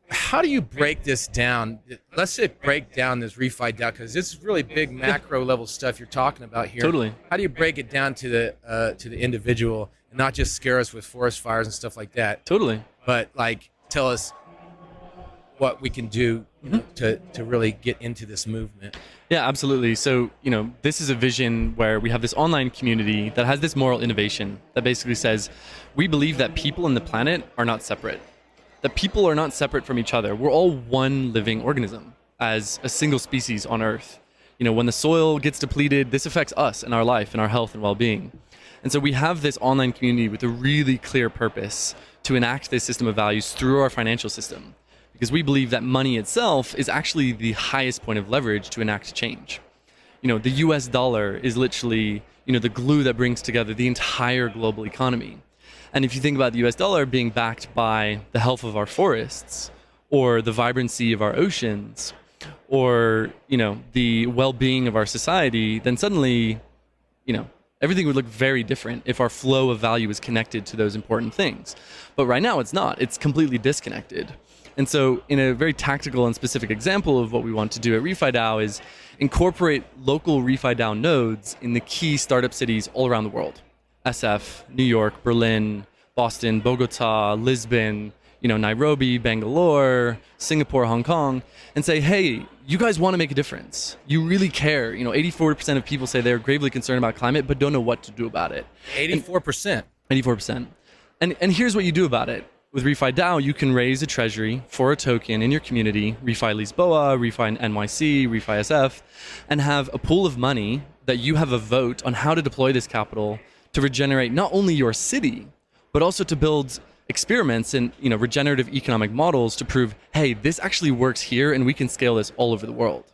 How do you break this down? Let's say break down this ReFiDAO, because this is really big macro level stuff you're talking about here. Totally. How do you break it down to the individual and not just scare us with forest fires and stuff like that? Totally. But like tell us what we can do to really get into this movement. Yeah, absolutely. So, this is a vision where we have this online community that has this moral innovation that basically says, we believe that people and the planet are not separate. That people are not separate from each other. We're all one living organism as a single species on Earth. When the soil gets depleted, this affects us and our life and our health and well-being. And so we have this online community with a really clear purpose to enact this system of values through our financial system, because we believe that money itself is actually the highest point of leverage to enact change. The US dollar is literally, the glue that brings together the entire global economy. And if you think about the US dollar being backed by the health of our forests, or the vibrancy of our oceans, or, the well-being of our society, then suddenly, everything would look very different if our flow of value is connected to those important things. But right now it's not. It's completely disconnected. And so in a very tactical and specific example of what we want to do at ReFiDAO is incorporate local ReFiDAO nodes in the key startup cities all around the world. SF, New York, Berlin, Boston, Bogota, Lisbon, Nairobi, Bangalore, Singapore, Hong Kong, and say, hey, you guys want to make a difference. You really care. 84% of people say they're gravely concerned about climate, but don't know what to do about it. 84%. 84%. And here's what you do about it. With ReFiDAO, you can raise a treasury for a token in your community, ReFi Lisboa, ReFi NYC, ReFi SF, and have a pool of money that you have a vote on how to deploy this capital to regenerate not only your city, but also to build experiments in regenerative economic models to prove, hey, this actually works here and we can scale this all over the world.